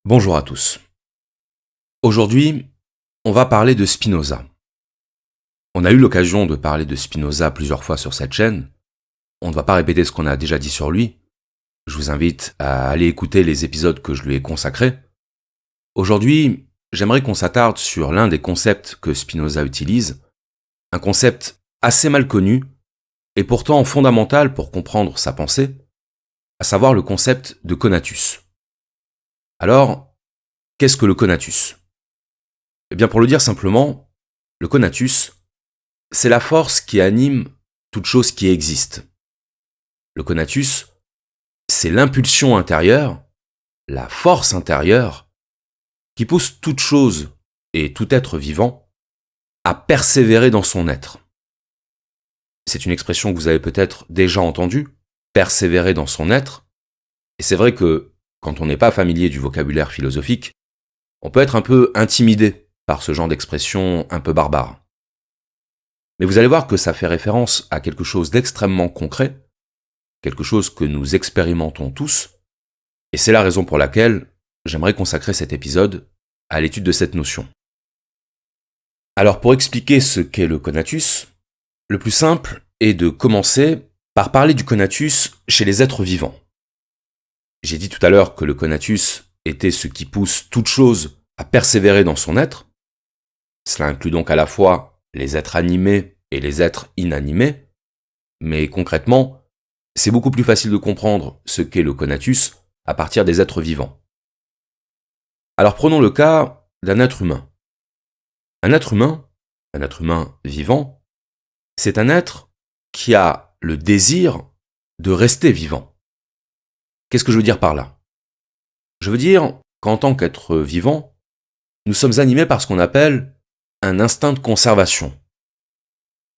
Bonjour à tous. Aujourd'hui, on va parler de Spinoza. On a eu l'occasion de parler de Spinoza plusieurs fois sur cette chaîne. On ne va pas répéter ce qu'on a déjà dit sur lui. Je vous invite à aller écouter les épisodes que je lui ai consacrés. Aujourd'hui, j'aimerais qu'on s'attarde sur l'un des concepts que Spinoza utilise, un concept assez mal connu et pourtant fondamental pour comprendre sa pensée, à savoir le concept de conatus. Alors, qu'est-ce que le conatus ? Eh bien, pour le dire simplement, le conatus, c'est la force qui anime toute chose qui existe. Le conatus, c'est l'impulsion intérieure, la force intérieure, qui pousse toute chose et tout être vivant à persévérer dans son être. C'est une expression que vous avez peut-être déjà entendue, persévérer dans son être, et c'est vrai que, quand on n'est pas familier du vocabulaire philosophique, on peut être un peu intimidé par ce genre d'expression un peu barbare. Mais vous allez voir que ça fait référence à quelque chose d'extrêmement concret, quelque chose que nous expérimentons tous, et c'est la raison pour laquelle j'aimerais consacrer cet épisode à l'étude de cette notion. Alors pour expliquer ce qu'est le conatus, le plus simple est de commencer par parler du conatus chez les êtres vivants. J'ai dit tout à l'heure que le conatus était ce qui pousse toute chose à persévérer dans son être. Cela inclut donc à la fois les êtres animés et les êtres inanimés, mais concrètement, c'est beaucoup plus facile de comprendre ce qu'est le conatus à partir des êtres vivants. Alors prenons le cas d'un être humain. Un être humain vivant, c'est un être qui a le désir de rester vivant. Qu'est-ce que je veux dire par là ? Je veux dire qu'en tant qu'être vivant, nous sommes animés par ce qu'on appelle un instinct de conservation.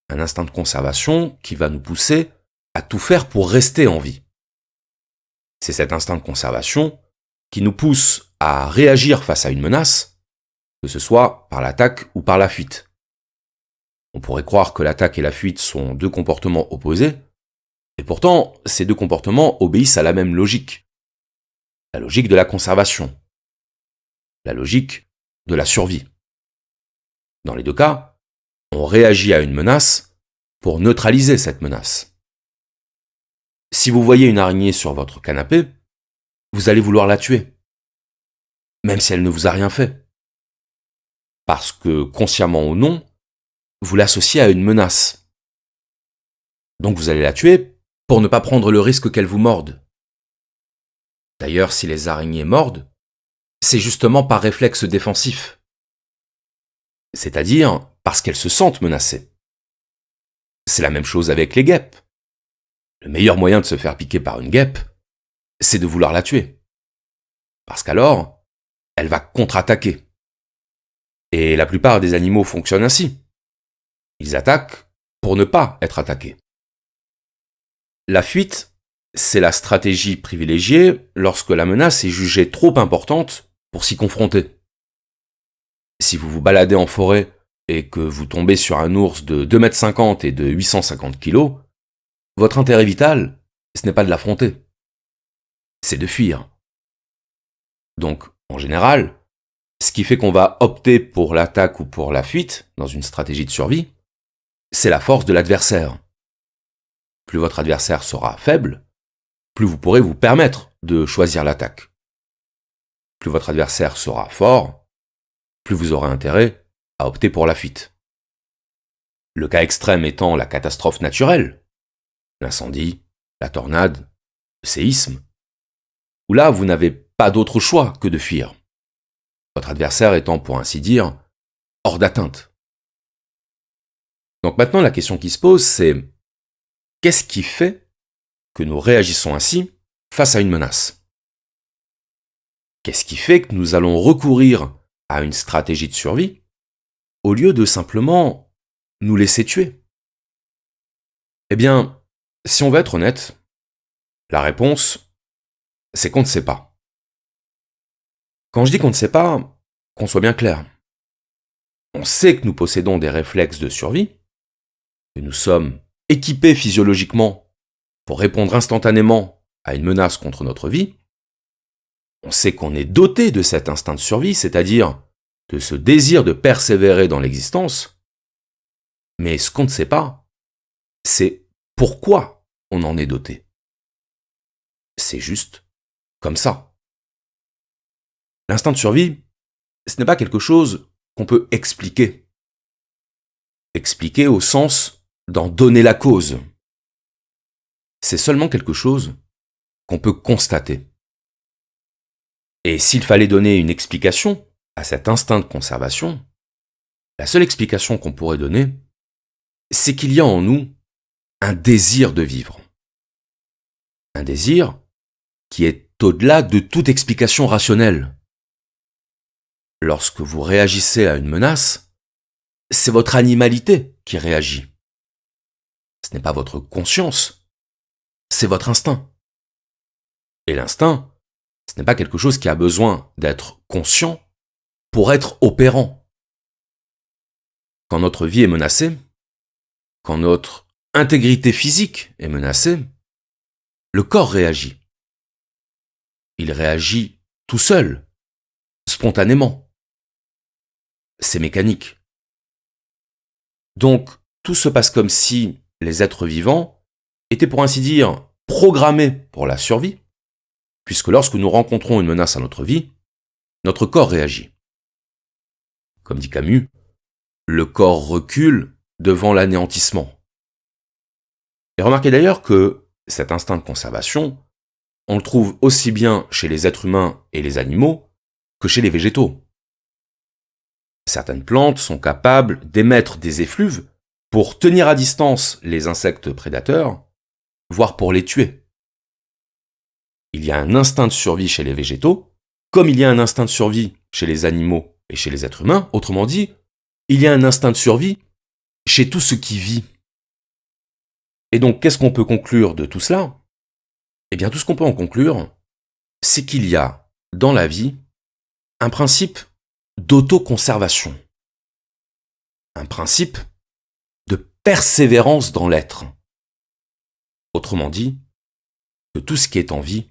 Un instinct de conservation qui va nous pousser à tout faire pour rester en vie. C'est cet instinct de conservation qui nous pousse à réagir face à une menace, que ce soit par l'attaque ou par la fuite. On pourrait croire que l'attaque et la fuite sont deux comportements opposés, et pourtant, ces deux comportements obéissent à la même logique. La logique de la conservation. La logique de la survie. Dans les deux cas, on réagit à une menace pour neutraliser cette menace. Si vous voyez une araignée sur votre canapé, vous allez vouloir la tuer, même si elle ne vous a rien fait. Parce que, consciemment ou non, vous l'associez à une menace. Donc vous allez la tuer pour ne pas prendre le risque qu'elle vous morde. D'ailleurs, si les araignées mordent, c'est justement par réflexe défensif. C'est-à-dire parce qu'elles se sentent menacées. C'est la même chose avec les guêpes. Le meilleur moyen de se faire piquer par une guêpe, c'est de vouloir la tuer. Parce qu'alors, elle va contre-attaquer. Et la plupart des animaux fonctionnent ainsi. Ils attaquent pour ne pas être attaqués. La fuite, c'est la stratégie privilégiée lorsque la menace est jugée trop importante pour s'y confronter. Si vous vous baladez en forêt et que vous tombez sur un ours de 2,50 m et de 850 kg, votre intérêt vital, ce n'est pas de l'affronter, c'est de fuir. Donc, en général, ce qui fait qu'on va opter pour l'attaque ou pour la fuite dans une stratégie de survie, c'est la force de l'adversaire. Plus votre adversaire sera faible, plus vous pourrez vous permettre de choisir l'attaque. Plus votre adversaire sera fort, plus vous aurez intérêt à opter pour la fuite. Le cas extrême étant la catastrophe naturelle, l'incendie, la tornade, le séisme, où là vous n'avez pas d'autre choix que de fuir, votre adversaire étant pour ainsi dire hors d'atteinte. Donc maintenant la question qui se pose c'est qu'est-ce qui fait que nous réagissons ainsi face à une menace ? Qu'est-ce qui fait que nous allons recourir à une stratégie de survie au lieu de simplement nous laisser tuer ? Eh bien, si on veut être honnête, la réponse, c'est qu'on ne sait pas. Quand je dis qu'on ne sait pas, qu'on soit bien clair. On sait que nous possédons des réflexes de survie, que nous sommes équipés physiologiquement pour répondre instantanément à une menace contre notre vie, On sait qu'on est doté de cet instinct de survie, c'est-à-dire de ce désir de persévérer dans l'existence, mais ce qu'on ne sait pas, c'est pourquoi on en est doté. C'est juste comme ça. L'instinct de survie, ce n'est pas quelque chose qu'on peut expliquer. Expliquer au sens d'en donner la cause. C'est seulement quelque chose qu'on peut constater. Et s'il fallait donner une explication à cet instinct de conservation, la seule explication qu'on pourrait donner, c'est qu'il y a en nous un désir de vivre. Un désir qui est au-delà de toute explication rationnelle. Lorsque vous réagissez à une menace, c'est votre animalité qui réagit. Ce n'est pas votre conscience, c'est votre instinct. Et l'instinct, ce n'est pas quelque chose qui a besoin d'être conscient pour être opérant. Quand notre vie est menacée, quand notre intégrité physique est menacée, le corps réagit. Il réagit tout seul, spontanément. C'est mécanique. Donc, tout se passe comme si les êtres vivants étaient pour ainsi dire programmés pour la survie, puisque lorsque nous rencontrons une menace à notre vie, notre corps réagit. Comme dit Camus, le corps recule devant l'anéantissement. Et remarquez d'ailleurs que cet instinct de conservation, on le trouve aussi bien chez les êtres humains et les animaux que chez les végétaux. Certaines plantes sont capables d'émettre des effluves pour tenir à distance les insectes prédateurs, voire pour les tuer. Il y a un instinct de survie chez les végétaux, comme il y a un instinct de survie chez les animaux et chez les êtres humains. Autrement dit, il y a un instinct de survie chez tout ce qui vit. Et donc, qu'est-ce qu'on peut conclure de tout cela ? Eh bien, tout ce qu'on peut en conclure, c'est qu'il y a, dans la vie, un principe d'autoconservation. Un principe de persévérance dans l'être. Autrement dit, que tout ce qui est en vie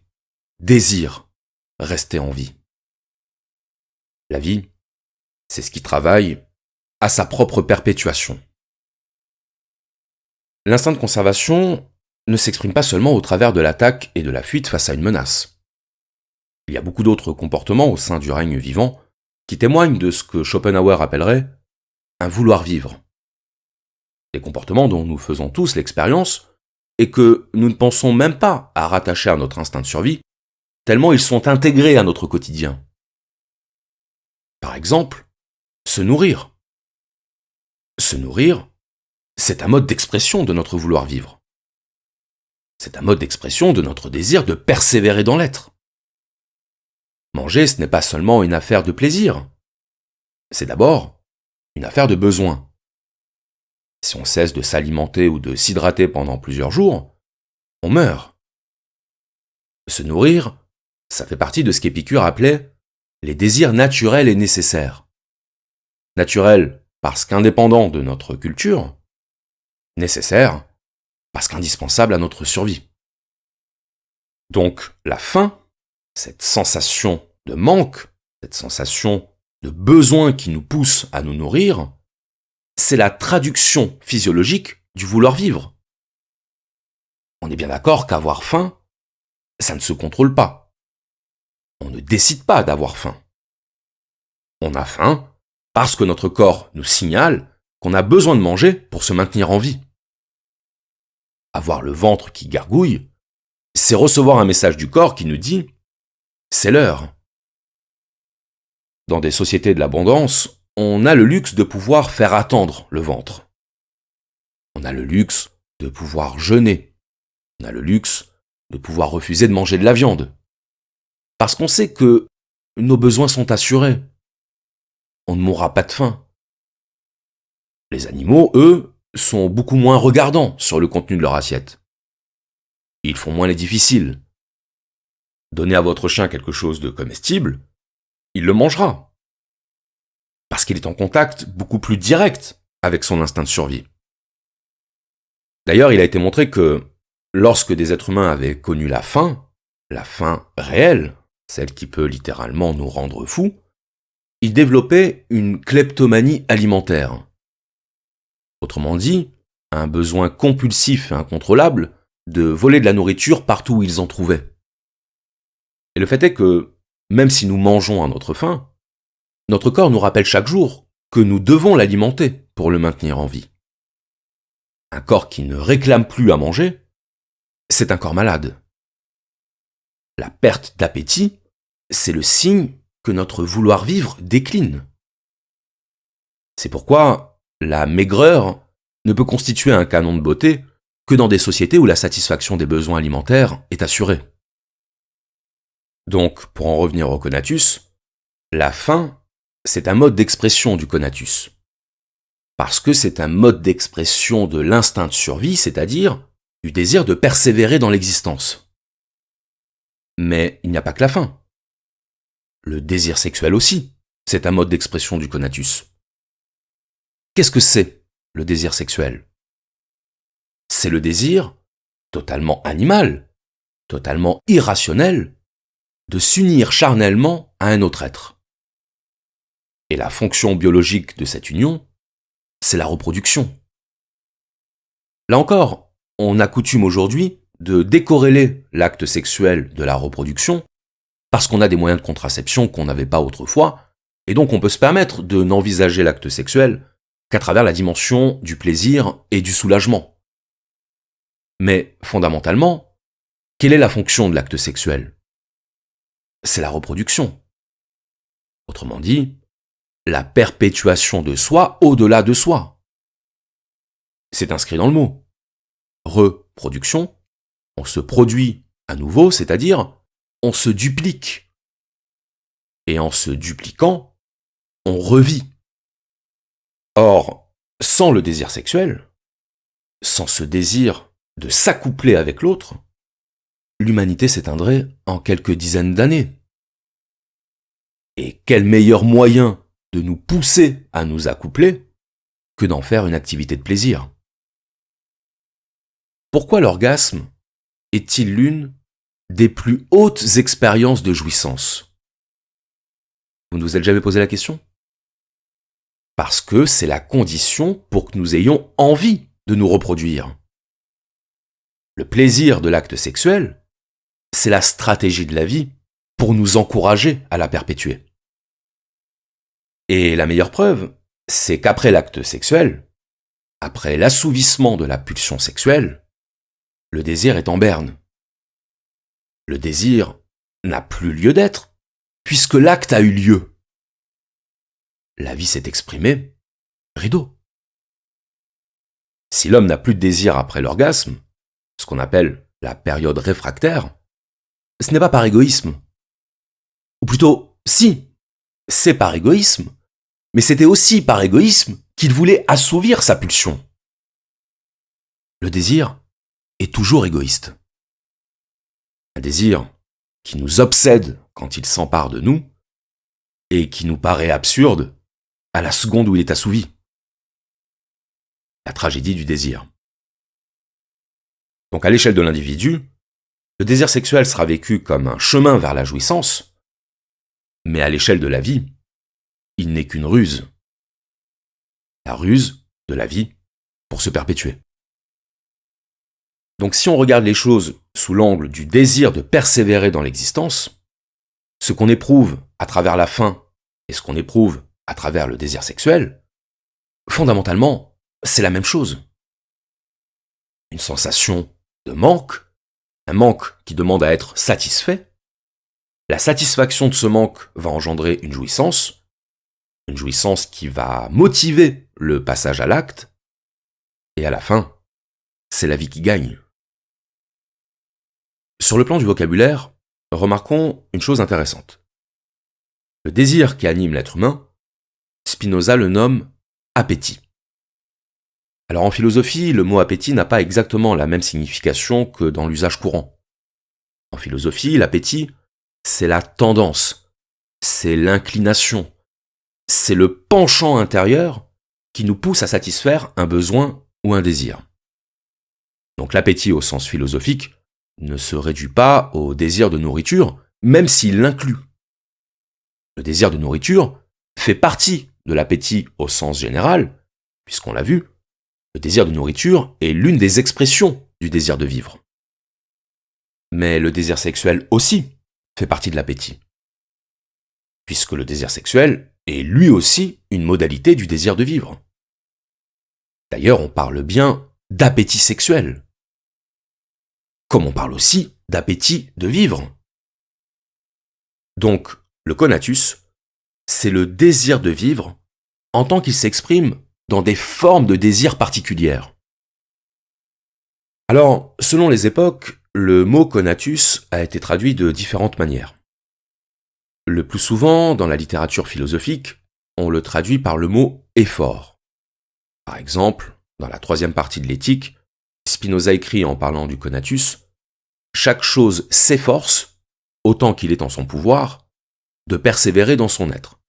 désire rester en vie. La vie, c'est ce qui travaille à sa propre perpétuation. L'instinct de conservation ne s'exprime pas seulement au travers de l'attaque et de la fuite face à une menace. Il y a beaucoup d'autres comportements au sein du règne vivant qui témoignent de ce que Schopenhauer appellerait un vouloir vivre. Des comportements dont nous faisons tous l'expérience et que nous ne pensons même pas à rattacher à notre instinct de survie, tellement ils sont intégrés à notre quotidien. Par exemple, se nourrir. Se nourrir, c'est un mode d'expression de notre vouloir vivre. C'est un mode d'expression de notre désir de persévérer dans l'être. Manger, ce n'est pas seulement une affaire de plaisir. C'est d'abord une affaire de besoin. Si on cesse de s'alimenter ou de s'hydrater pendant plusieurs jours, on meurt. Se nourrir, ça fait partie de ce qu'Épicure appelait les désirs naturels et nécessaires. Naturels parce qu'indépendants de notre culture, nécessaires parce qu'indispensables à notre survie. Donc la faim, cette sensation de manque, cette sensation de besoin qui nous pousse à nous nourrir, c'est la traduction physiologique du vouloir vivre. On est bien d'accord qu'avoir faim, ça ne se contrôle pas. On ne décide pas d'avoir faim. On a faim parce que notre corps nous signale qu'on a besoin de manger pour se maintenir en vie. Avoir le ventre qui gargouille, c'est recevoir un message du corps qui nous dit « c'est l'heure ». Dans des sociétés de l'abondance, on a le luxe de pouvoir faire attendre le ventre. On a le luxe de pouvoir jeûner. On a le luxe de pouvoir refuser de manger de la viande. Parce qu'on sait que nos besoins sont assurés. On ne mourra pas de faim. Les animaux, eux, sont beaucoup moins regardants sur le contenu de leur assiette. Ils font moins les difficiles. Donnez à votre chien quelque chose de comestible, il le mangera. Parce qu'il est en contact beaucoup plus direct avec son instinct de survie. D'ailleurs, il a été montré que lorsque des êtres humains avaient connu la faim réelle, celle qui peut littéralement nous rendre fous, il développait une kleptomanie alimentaire. Autrement dit, un besoin compulsif et incontrôlable de voler de la nourriture partout où ils en trouvaient. Et le fait est que, même si nous mangeons à notre faim, notre corps nous rappelle chaque jour que nous devons l'alimenter pour le maintenir en vie. Un corps qui ne réclame plus à manger, c'est un corps malade. La perte d'appétit, c'est le signe que notre vouloir vivre décline. C'est pourquoi la maigreur ne peut constituer un canon de beauté que dans des sociétés où la satisfaction des besoins alimentaires est assurée. Donc, pour en revenir au conatus, la faim, c'est un mode d'expression du conatus. Parce que c'est un mode d'expression de l'instinct de survie, c'est-à-dire du désir de persévérer dans l'existence. Mais il n'y a pas que la faim. Le désir sexuel aussi, c'est un mode d'expression du conatus. Qu'est-ce que c'est, le désir sexuel ? C'est le désir, totalement animal, totalement irrationnel, de s'unir charnellement à un autre être. Et la fonction biologique de cette union, c'est la reproduction. Là encore, on a coutume aujourd'hui de décorréler l'acte sexuel de la reproduction parce qu'on a des moyens de contraception qu'on n'avait pas autrefois, et donc on peut se permettre de n'envisager l'acte sexuel qu'à travers la dimension du plaisir et du soulagement. Mais fondamentalement, quelle est la fonction de l'acte sexuel ? C'est la reproduction. Autrement dit, la perpétuation de soi au-delà de soi. C'est inscrit dans le mot. Reproduction, on se produit à nouveau, c'est-à-dire on se duplique. Et en se dupliquant, on revit. Or, sans le désir sexuel, sans ce désir de s'accoupler avec l'autre, l'humanité s'éteindrait en quelques dizaines d'années. Et quel meilleur moyen de nous pousser à nous accoupler que d'en faire une activité de plaisir ? Pourquoi l'orgasme est-il l'une des plus hautes expériences de jouissance ? Vous ne vous êtes jamais posé la question ? Parce que c'est la condition pour que nous ayons envie de nous reproduire. Le plaisir de l'acte sexuel, c'est la stratégie de la vie pour nous encourager à la perpétuer. Et la meilleure preuve, c'est qu'après l'acte sexuel, après l'assouvissement de la pulsion sexuelle, le désir est en berne. Le désir n'a plus lieu d'être, puisque l'acte a eu lieu. La vie s'est exprimée, rideau. Si l'homme n'a plus de désir après l'orgasme, ce qu'on appelle la période réfractaire, ce n'est pas par égoïsme. Ou plutôt, si, c'est par égoïsme, mais c'était aussi par égoïsme qu'il voulait assouvir sa pulsion. Le désir est toujours égoïste. Un désir qui nous obsède quand il s'empare de nous et qui nous paraît absurde à la seconde où il est assouvi. La tragédie du désir. Donc à l'échelle de l'individu, le désir sexuel sera vécu comme un chemin vers la jouissance, mais à l'échelle de la vie, il n'est qu'une ruse. La ruse de la vie pour se perpétuer. Donc si on regarde les choses sous l'angle du désir de persévérer dans l'existence, ce qu'on éprouve à travers la faim et ce qu'on éprouve à travers le désir sexuel, fondamentalement, c'est la même chose. Une sensation de manque, un manque qui demande à être satisfait. La satisfaction de ce manque va engendrer une jouissance qui va motiver le passage à l'acte, et à la fin, c'est la vie qui gagne. Sur le plan du vocabulaire, remarquons une chose intéressante. Le désir qui anime l'être humain, Spinoza le nomme appétit. Alors en philosophie, le mot appétit n'a pas exactement la même signification que dans l'usage courant. En philosophie, l'appétit, c'est la tendance, c'est l'inclination, c'est le penchant intérieur qui nous pousse à satisfaire un besoin ou un désir. Donc l'appétit au sens philosophique ne se réduit pas au désir de nourriture même s'il l'inclut. Le désir de nourriture fait partie de l'appétit au sens général, puisqu'on l'a vu, le désir de nourriture est l'une des expressions du désir de vivre. Mais le désir sexuel aussi fait partie de l'appétit, puisque le désir sexuel est lui aussi une modalité du désir de vivre. D'ailleurs, on parle bien d'appétit sexuel, comme on parle aussi d'appétit de vivre. Donc, le conatus, c'est le désir de vivre en tant qu'il s'exprime dans des formes de désir particulières. Alors, selon les époques, le mot conatus a été traduit de différentes manières. Le plus souvent, dans la littérature philosophique, on le traduit par le mot effort. Par exemple, dans la 3e partie de l'Éthique, Spinoza écrit en parlant du conatus « Chaque chose s'efforce, autant qu'il est en son pouvoir, de persévérer dans son être. »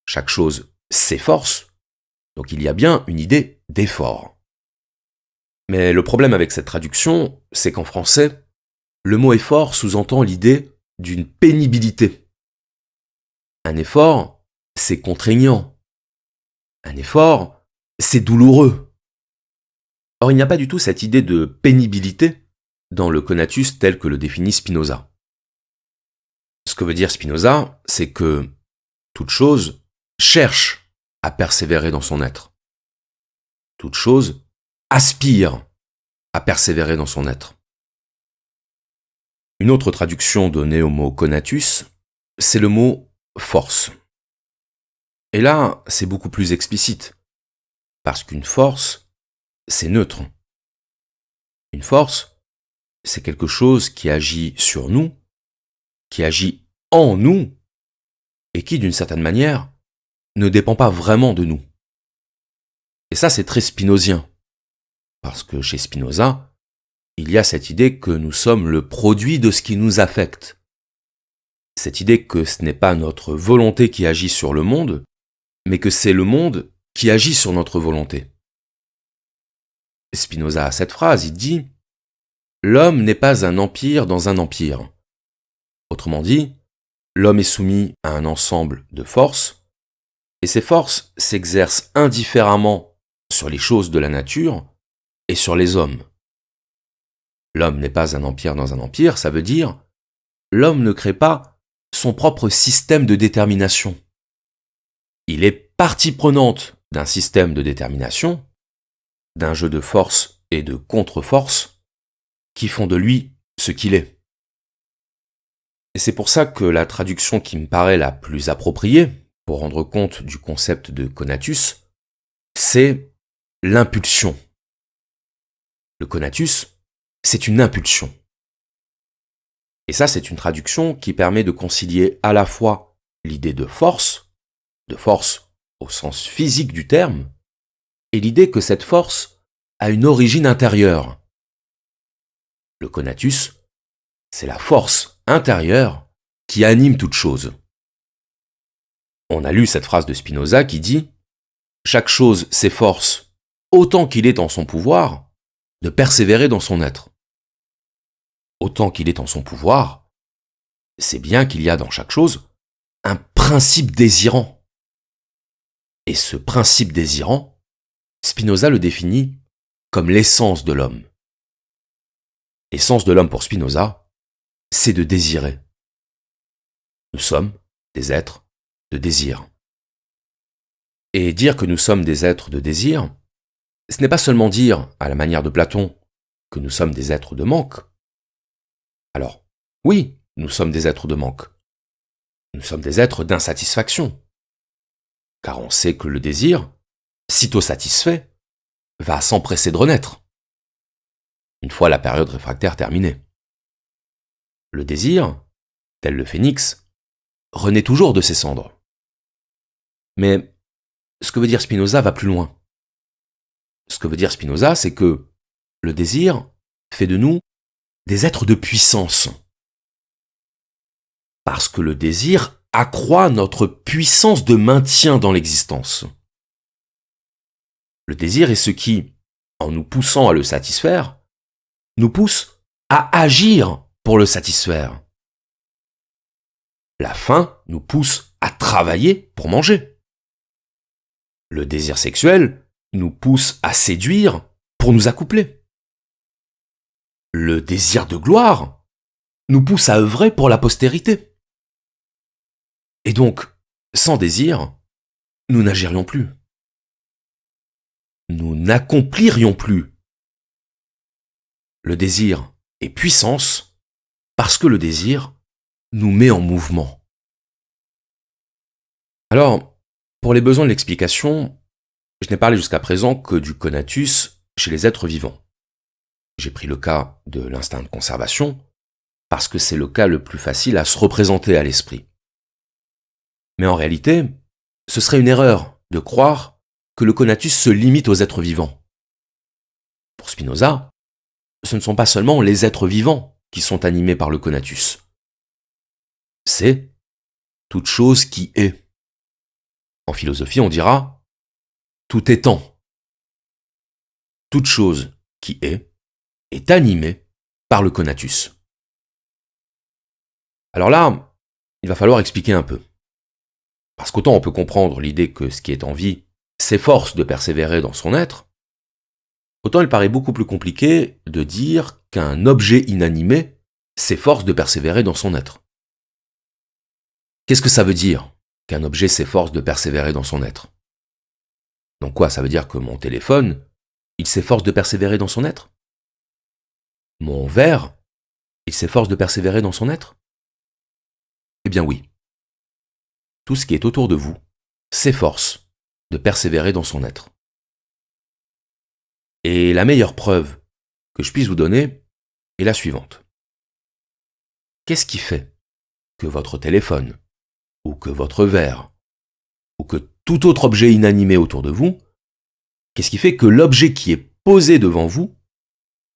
Chaque chose s'efforce, donc il y a bien une idée d'effort. Mais le problème avec cette traduction, c'est qu'en français, le mot effort sous-entend l'idée d'une pénibilité. Un effort, c'est contraignant. Un effort, c'est douloureux. Or, il n'y a pas du tout cette idée de pénibilité dans le conatus tel que le définit Spinoza. Ce que veut dire Spinoza, c'est que toute chose cherche à persévérer dans son être. Toute chose aspire à persévérer dans son être. Une autre traduction donnée au mot conatus, c'est le mot force. Et là, c'est beaucoup plus explicite, parce qu'une force, c'est neutre. Une force, c'est quelque chose qui agit sur nous, qui agit en nous, et qui, d'une certaine manière, ne dépend pas vraiment de nous. Et ça, c'est très spinozien, parce que chez Spinoza, il y a cette idée que nous sommes le produit de ce qui nous affecte. Cette idée que ce n'est pas notre volonté qui agit sur le monde, mais que c'est le monde qui agit sur notre volonté. Spinoza a cette phrase, il dit « L'homme n'est pas un empire dans un empire ». Autrement dit, l'homme est soumis à un ensemble de forces, et ces forces s'exercent indifféremment sur les choses de la nature et sur les hommes. L'homme n'est pas un empire dans un empire, ça veut dire l'homme ne crée pas son propre système de détermination. Il est partie prenante d'un système de détermination, d'un jeu de force et de contre-force qui font de lui ce qu'il est. Et c'est pour ça que la traduction qui me paraît la plus appropriée pour rendre compte du concept de conatus, c'est l'impulsion. Le conatus, c'est une impulsion. Et ça, c'est une traduction qui permet de concilier à la fois l'idée de force au sens physique du terme, et l'idée que cette force a une origine intérieure. Le conatus, c'est la force intérieure qui anime toute chose. On a lu cette phrase de Spinoza qui dit « Chaque chose s'efforce, autant qu'il est en son pouvoir, de persévérer dans son être. » Autant qu'il est en son pouvoir, c'est bien qu'il y a dans chaque chose un principe désirant. Et ce principe désirant, Spinoza le définit comme l'essence de l'homme. L'essence de l'homme pour Spinoza, c'est de désirer. Nous sommes des êtres de désir. Et dire que nous sommes des êtres de désir, ce n'est pas seulement dire, à la manière de Platon, que nous sommes des êtres de manque. Alors, oui, nous sommes des êtres de manque. Nous sommes des êtres d'insatisfaction. Car on sait que le désir, sitôt satisfait, va s'empresser de renaître, une fois la période réfractaire terminée. Le désir, tel le phénix, renaît toujours de ses cendres. Mais ce que veut dire Spinoza va plus loin. Ce que veut dire Spinoza, c'est que le désir fait de nous des êtres de puissance. Parce que le désir accroît notre puissance de maintien dans l'existence. Le désir est ce qui, en nous poussant à le satisfaire, nous pousse à agir pour le satisfaire. La faim nous pousse à travailler pour manger. Le désir sexuel nous pousse à séduire pour nous accoupler. Le désir de gloire nous pousse à œuvrer pour la postérité. Et donc, sans désir, nous n'agirions plus. Nous n'accomplirions plus. Le désir est puissance parce que le désir nous met en mouvement. Alors, pour les besoins de l'explication, je n'ai parlé jusqu'à présent que du conatus chez les êtres vivants. J'ai pris le cas de l'instinct de conservation parce que c'est le cas le plus facile à se représenter à l'esprit. Mais en réalité, ce serait une erreur de croire que le conatus se limite aux êtres vivants. Pour Spinoza, ce ne sont pas seulement les êtres vivants qui sont animés par le conatus. C'est toute chose qui est. En philosophie, on dira tout étant. Toute chose qui est animée par le conatus. Alors là, il va falloir expliquer un peu. Parce qu'autant on peut comprendre l'idée que ce qui est en vie s'efforce de persévérer dans son être, autant il paraît beaucoup plus compliqué de dire qu'un objet inanimé s'efforce de persévérer dans son être. Qu'est-ce que ça veut dire qu'un objet s'efforce de persévérer dans son être? Donc quoi, ça veut dire que mon téléphone, il s'efforce de persévérer dans son être? Mon verre, il s'efforce de persévérer dans son être? Eh bien oui. Tout ce qui est autour de vous s'efforce de persévérer dans son être. Et la meilleure preuve que je puisse vous donner est la suivante. Qu'est-ce qui fait que votre téléphone, ou que votre verre, ou que tout autre objet inanimé autour de vous, qu'est-ce qui fait que l'objet qui est posé devant vous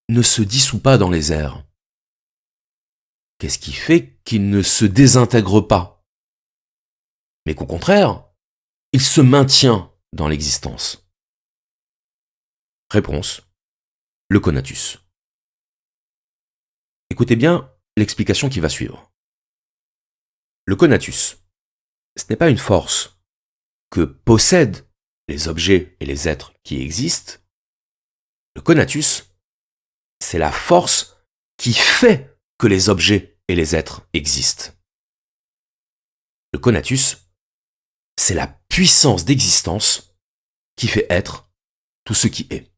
ne se dissout pas dans les airs? Qu'est-ce qui fait qu'il ne se désintègre pas? Mais qu'au contraire, il se maintient dans l'existence. Réponse, le conatus. Écoutez bien l'explication qui va suivre. Le conatus, ce n'est pas une force que possèdent les objets et les êtres qui existent. Le conatus, c'est la force qui fait que les objets et les êtres existent. Le conatus, c'est la puissance d'existence qui fait être tout ce qui est.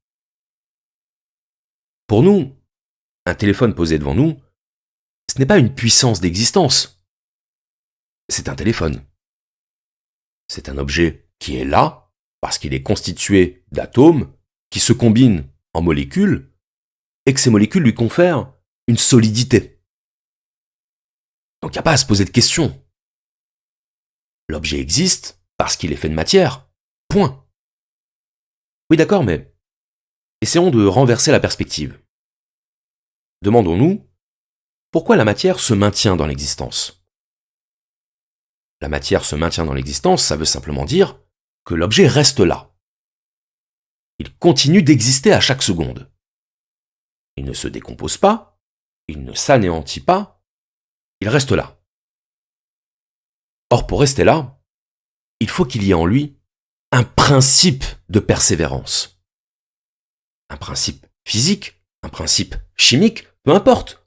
Pour nous, un téléphone posé devant nous, ce n'est pas une puissance d'existence. C'est un téléphone. C'est un objet qui est là parce qu'il est constitué d'atomes qui se combinent en molécules et que ces molécules lui confèrent une solidité. Donc il n'y a pas à se poser de questions. L'objet existe parce qu'il est fait de matière. Point. Oui, d'accord, mais essayons de renverser la perspective. Demandons-nous pourquoi la matière se maintient dans l'existence. La matière se maintient dans l'existence, ça veut simplement dire que l'objet reste là. Il continue d'exister à chaque seconde. Il ne se décompose pas, il ne s'anéantit pas, il reste là. Or, pour rester là, il faut qu'il y ait en lui un principe de persévérance. Un principe physique, un principe chimique, peu importe.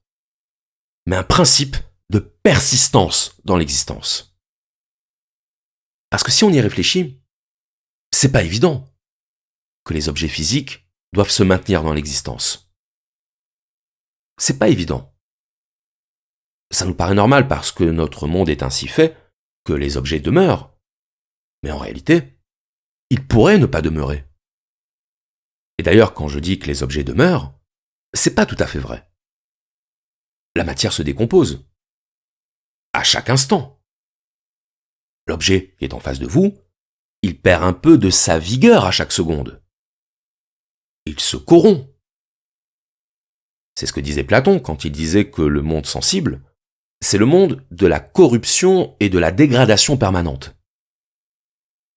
Mais un principe de persistance dans l'existence. Parce que si on y réfléchit, c'est pas évident que les objets physiques doivent se maintenir dans l'existence. C'est pas évident. Ça nous paraît normal parce que notre monde est ainsi fait que les objets demeurent. Mais en réalité, ils pourraient ne pas demeurer. Et d'ailleurs, quand je dis que les objets demeurent, c'est pas tout à fait vrai. La matière se décompose. À chaque instant. L'objet qui est en face de vous, il perd un peu de sa vigueur à chaque seconde. Il se corrompt. C'est ce que disait Platon quand il disait que le monde sensible, c'est le monde de la corruption et de la dégradation permanente.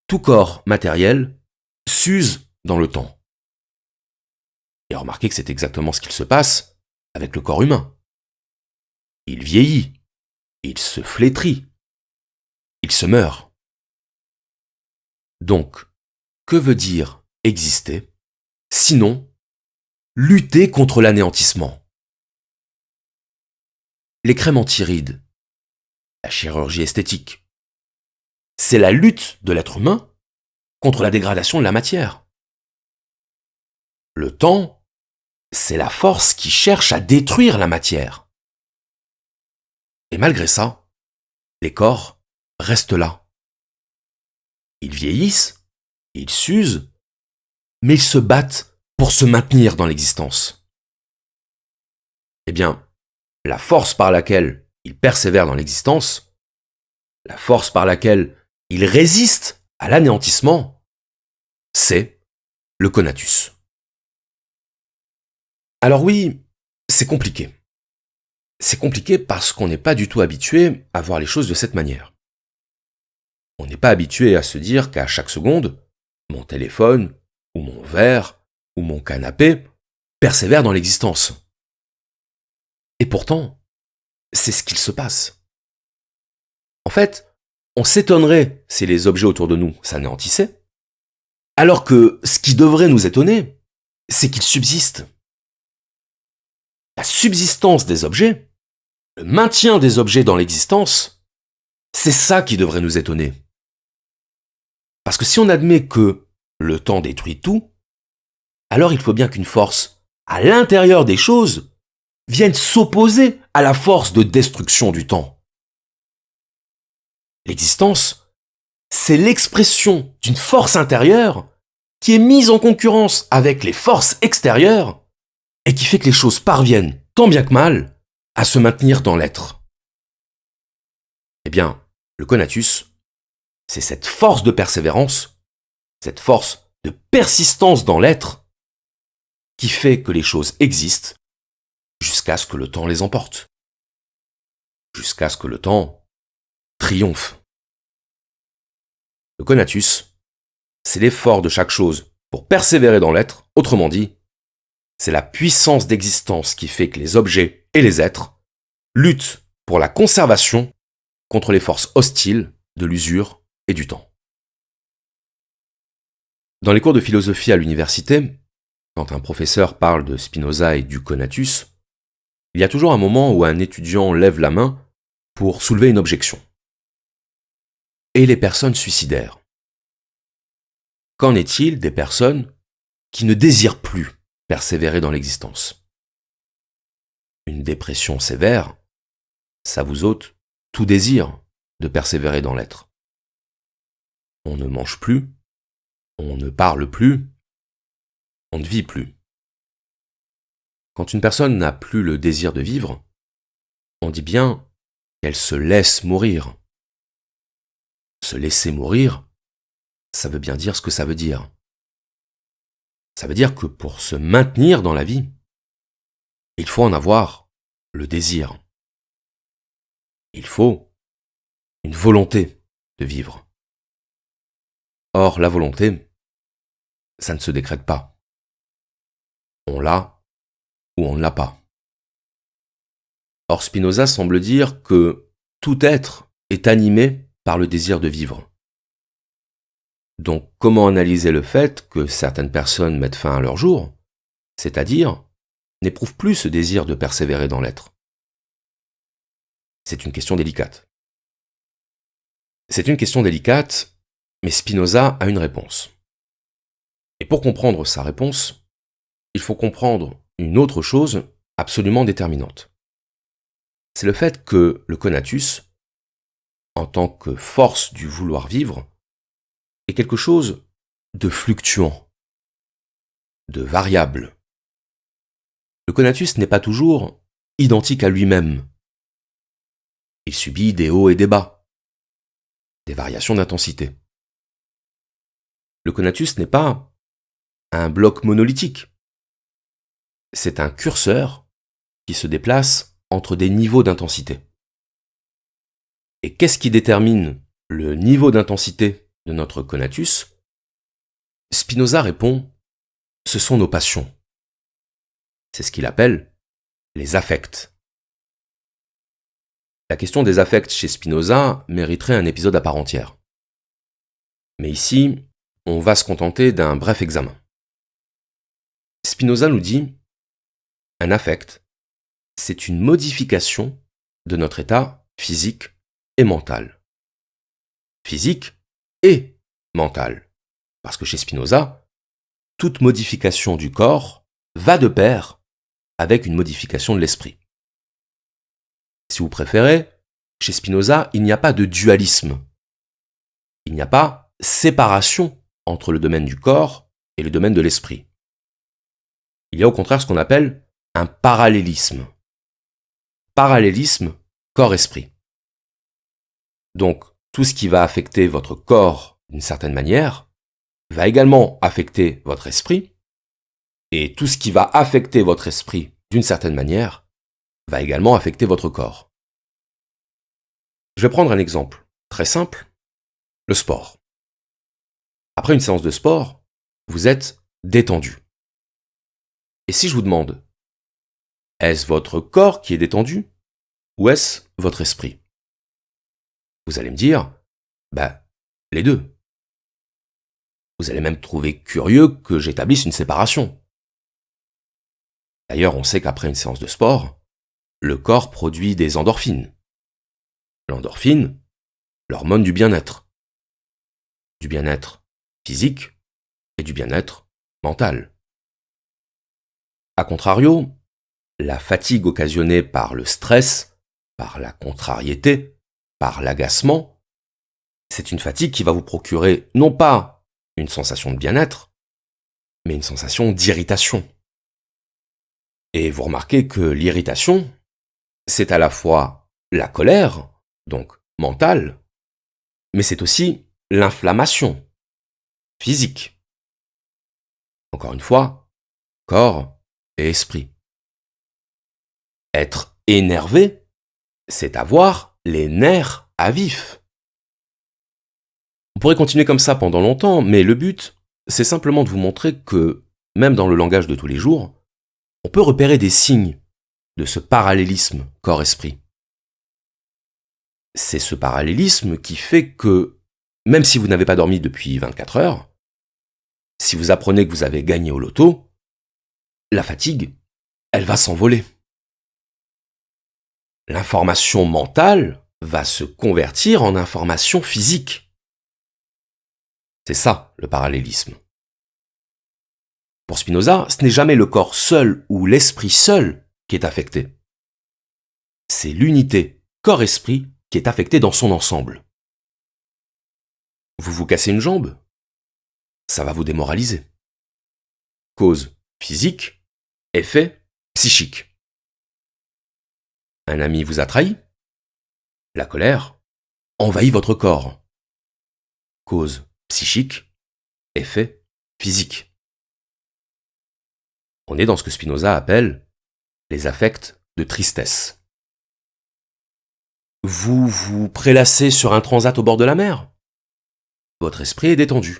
Tout corps matériel s'use dans le temps. Et remarquez que c'est exactement ce qu'il se passe avec le corps humain. Il vieillit, il se flétrit, il se meurt. Donc, que veut dire exister, sinon lutter contre l'anéantissement? Les crèmes anti-rides, la chirurgie esthétique, c'est la lutte de l'être humain contre la dégradation de la matière. Le temps, c'est la force qui cherche à détruire la matière. Et malgré ça, les corps restent là. Ils vieillissent, ils s'usent, mais ils se battent pour se maintenir dans l'existence. Eh bien, la force par laquelle ils persévèrent dans l'existence, la force par laquelle ils résistent à l'anéantissement, c'est le conatus. Alors oui, c'est compliqué. C'est compliqué parce qu'on n'est pas du tout habitué à voir les choses de cette manière. On n'est pas habitué à se dire qu'à chaque seconde, mon téléphone, ou mon verre, ou mon canapé persévère dans l'existence. Et pourtant, c'est ce qu'il se passe. En fait, on s'étonnerait si les objets autour de nous s'anéantissaient, alors que ce qui devrait nous étonner, c'est qu'ils subsistent. La subsistance des objets, le maintien des objets dans l'existence, c'est ça qui devrait nous étonner. Parce que si on admet que le temps détruit tout, alors il faut bien qu'une force à l'intérieur des choses vienne s'opposer à la force de destruction du temps. L'existence, c'est l'expression d'une force intérieure qui est mise en concurrence avec les forces extérieures et qui fait que les choses parviennent, tant bien que mal, à se maintenir dans l'être. Eh bien, le conatus, c'est cette force de persévérance, cette force de persistance dans l'être qui fait que les choses existent jusqu'à ce que le temps les emporte, jusqu'à ce que le temps triomphe. Le conatus, c'est l'effort de chaque chose pour persévérer dans l'être, autrement dit, c'est la puissance d'existence qui fait que les objets et les êtres luttent pour la conservation contre les forces hostiles de l'usure et du temps. Dans les cours de philosophie à l'université, quand un professeur parle de Spinoza et du conatus, il y a toujours un moment où un étudiant lève la main pour soulever une objection. Et les personnes suicidaires. Qu'en est-il des personnes qui ne désirent plus persévérer dans l'existence? Une dépression sévère, ça vous ôte tout désir de persévérer dans l'être. On ne mange plus, on ne parle plus, on ne vit plus. Quand une personne n'a plus le désir de vivre, on dit bien qu'elle se laisse mourir. Se laisser mourir, ça veut bien dire ce que ça veut dire. Ça veut dire que pour se maintenir dans la vie, il faut en avoir le désir. Il faut une volonté de vivre. Or, la volonté, ça ne se décrète pas. On l'a ou on ne l'a pas. Or, Spinoza semble dire que tout être est animé par le désir de vivre. Donc, comment analyser le fait que certaines personnes mettent fin à leur jour, c'est-à-dire n'éprouvent plus ce désir de persévérer dans l'être? C'est une question délicate. C'est une question délicate, mais Spinoza a une réponse. Et pour comprendre sa réponse, il faut comprendre une autre chose absolument déterminante. C'est le fait que le conatus, en tant que force du vouloir vivre, est quelque chose de fluctuant, de variable. Le conatus n'est pas toujours identique à lui-même. Il subit des hauts et des bas, des variations d'intensité. Le conatus n'est pas un bloc monolithique. C'est un curseur qui se déplace entre des niveaux d'intensité. Et qu'est-ce qui détermine le niveau d'intensité de notre conatus? Spinoza répond, ce sont nos passions. C'est ce qu'il appelle les affects. La question des affects chez Spinoza mériterait un épisode à part entière. Mais ici, on va se contenter d'un bref examen. Spinoza nous dit, un affect, c'est une modification de notre état physique et mental. Physique et mental. Parce que chez Spinoza, toute modification du corps va de pair avec une modification de l'esprit. Si vous préférez, chez Spinoza, il n'y a pas de dualisme. Il n'y a pas séparation entre le domaine du corps et le domaine de l'esprit. Il y a au contraire ce qu'on appelle un parallélisme. Parallélisme corps-esprit. Donc, tout ce qui va affecter votre corps d'une certaine manière va également affecter votre esprit, et tout ce qui va affecter votre esprit d'une certaine manière va également affecter votre corps. Je vais prendre un exemple très simple, le sport. Après une séance de sport, vous êtes détendu. Et si je vous demande, est-ce votre corps qui est détendu ou est-ce votre esprit? Vous allez me dire, les deux. Vous allez même trouver curieux que j'établisse une séparation. D'ailleurs, on sait qu'après une séance de sport, le corps produit des endorphines. L'endorphine, l'hormone du bien-être. Du bien-être physique et du bien-être mental. A contrario, la fatigue occasionnée par le stress, par la contrariété, par l'agacement, c'est une fatigue qui va vous procurer non pas une sensation de bien-être, mais une sensation d'irritation. Et vous remarquez que l'irritation, c'est à la fois la colère, donc mentale, mais c'est aussi l'inflammation, physique. Encore une fois, corps et esprit. Être énervé, c'est avoir les nerfs à vif. On pourrait continuer comme ça pendant longtemps, mais le but, c'est simplement de vous montrer que, même dans le langage de tous les jours, on peut repérer des signes de ce parallélisme corps-esprit. C'est ce parallélisme qui fait que, même si vous n'avez pas dormi depuis 24 heures, si vous apprenez que vous avez gagné au loto, la fatigue, elle va s'envoler. L'information mentale va se convertir en information physique. C'est ça, le parallélisme. Pour Spinoza, ce n'est jamais le corps seul ou l'esprit seul qui est affecté. C'est l'unité corps-esprit qui est affectée dans son ensemble. Vous vous cassez une jambe, ça va vous démoraliser. Cause physique, effet psychique. Un ami vous a trahi, la colère envahit votre corps. Cause psychique, effet physique. On est dans ce que Spinoza appelle les affects de tristesse. Vous vous prélassez sur un transat au bord de la mer. Votre esprit est détendu.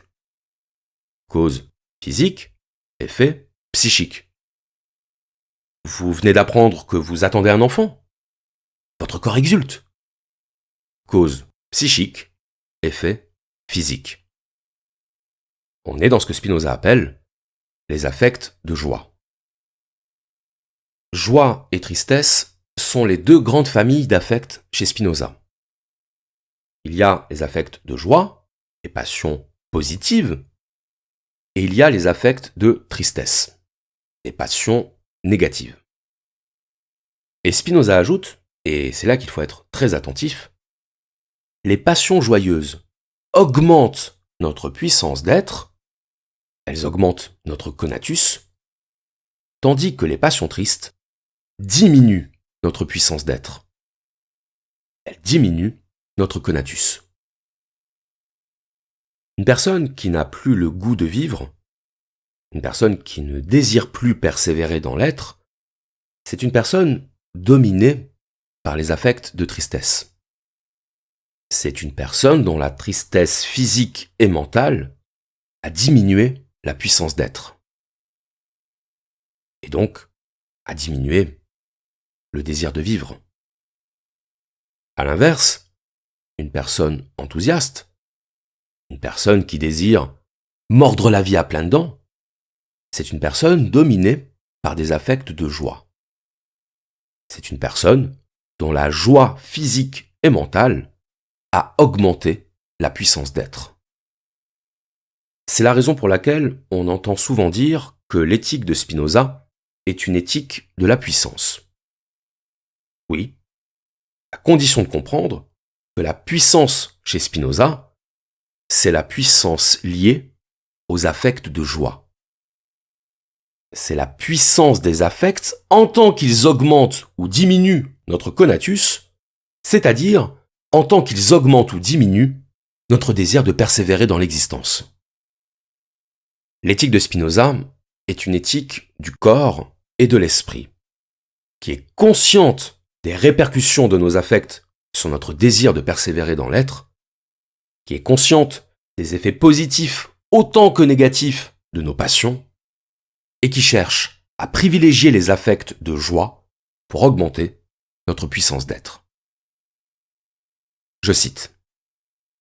Cause physique, effet psychique. Vous venez d'apprendre que vous attendez un enfant. Votre corps exulte. Cause psychique, effet physique. On est dans ce que Spinoza appelle les affects de joie. Joie et tristesse sont les deux grandes familles d'affects chez Spinoza. Il y a les affects de joie, les passions positives, et il y a les affects de tristesse, les passions négatives. Et Spinoza ajoute, et c'est là qu'il faut être très attentif, les passions joyeuses augmentent notre puissance d'être, elles augmentent notre conatus, tandis que les passions tristes diminuent notre puissance d'être. Elles diminuent notre conatus. Une personne qui n'a plus le goût de vivre, une personne qui ne désire plus persévérer dans l'être, c'est une personne dominée par les affects de tristesse. C'est une personne dont la tristesse physique et mentale a diminué la puissance d'être. Et donc, a diminué le désir de vivre. À l'inverse, une personne enthousiaste, une personne qui désire mordre la vie à pleines dents, c'est une personne dominée par des affects de joie. C'est une personne dont la joie physique et mentale a augmenté la puissance d'être. C'est la raison pour laquelle on entend souvent dire que l'éthique de Spinoza est une éthique de la puissance. Oui, à condition de comprendre que la puissance chez Spinoza, c'est la puissance liée aux affects de joie. C'est la puissance des affects en tant qu'ils augmentent ou diminuent notre conatus, c'est-à-dire en tant qu'ils augmentent ou diminuent notre désir de persévérer dans l'existence. L'éthique de Spinoza est une éthique du corps et de l'esprit, qui est consciente des répercussions de nos affects sur notre désir de persévérer dans l'être, qui est consciente des effets positifs autant que négatifs de nos passions, et qui cherche à privilégier les affects de joie pour augmenter notre puissance d'être. Je cite.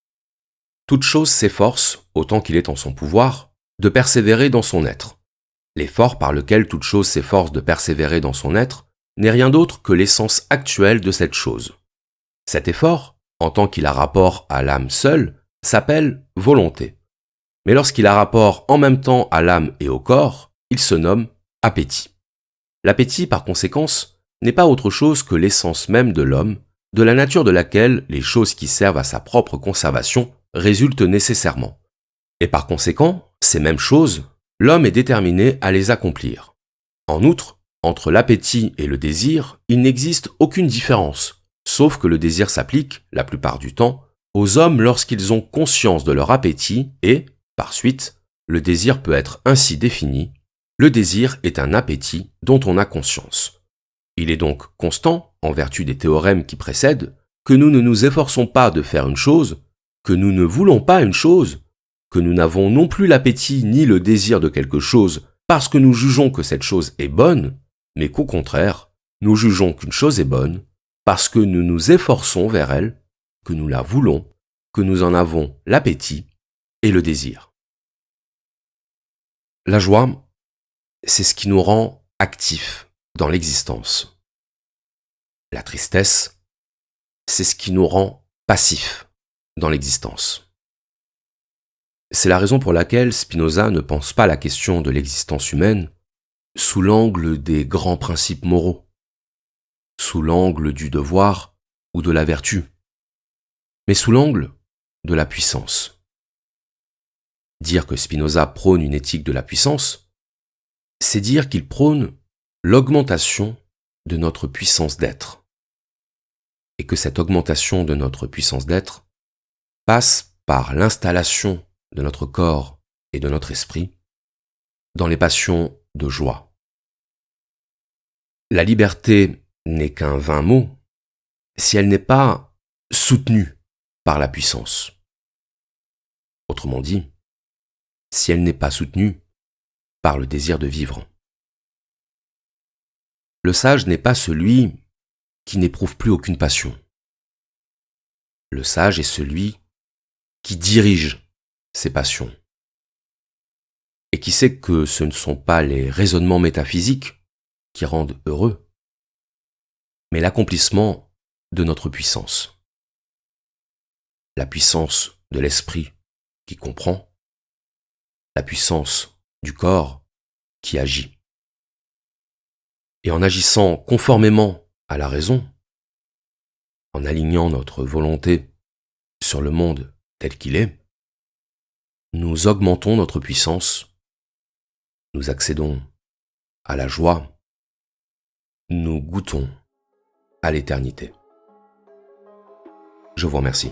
« Toute chose s'efforce, autant qu'il est en son pouvoir, de persévérer dans son être. L'effort par lequel toute chose s'efforce de persévérer dans son être n'est rien d'autre que l'essence actuelle de cette chose. Cet effort, en tant qu'il a rapport à l'âme seule, s'appelle volonté. Mais lorsqu'il a rapport en même temps à l'âme et au corps, il se nomme appétit. L'appétit, par conséquence, n'est pas autre chose que l'essence même de l'homme, de la nature de laquelle les choses qui servent à sa propre conservation résultent nécessairement. Et par conséquent, ces mêmes choses, l'homme est déterminé à les accomplir. En outre, entre l'appétit et le désir, il n'existe aucune différence, sauf que le désir s'applique, la plupart du temps, aux hommes lorsqu'ils ont conscience de leur appétit et, par suite, le désir peut être ainsi défini. Le désir est un appétit dont on a conscience. Il est donc constant, en vertu des théorèmes qui précèdent, que nous ne nous efforçons pas de faire une chose, que nous ne voulons pas une chose, que nous n'avons non plus l'appétit ni le désir de quelque chose parce que nous jugeons que cette chose est bonne, mais qu'au contraire, nous jugeons qu'une chose est bonne parce que nous nous efforçons vers elle, que nous la voulons, que nous en avons l'appétit et le désir. La joie, c'est ce qui nous rend actifs dans l'existence. La tristesse, c'est ce qui nous rend passifs dans l'existence. C'est la raison pour laquelle Spinoza ne pense pas la question de l'existence humaine sous l'angle des grands principes moraux, sous l'angle du devoir ou de la vertu, mais sous l'angle de la puissance. Dire que Spinoza prône une éthique de la puissance, c'est dire qu'il prône l'augmentation de notre puissance d'être, et que cette augmentation de notre puissance d'être passe par l'installation de notre corps et de notre esprit dans les passions de joie. La liberté n'est qu'un vain mot si elle n'est pas soutenue par la puissance. Autrement dit, si elle n'est pas soutenue par le désir de vivre. Le sage n'est pas celui qui n'éprouve plus aucune passion. Le sage est celui qui dirige ses passions et qui sait que ce ne sont pas les raisonnements métaphysiques qui rendent heureux, mais l'accomplissement de notre puissance. La puissance de l'esprit qui comprend, la puissance du corps qui agit. Et en agissant conformément à la raison, en alignant notre volonté sur le monde tel qu'il est, nous augmentons notre puissance, nous accédons à la joie, nous goûtons à l'éternité. Je vous remercie.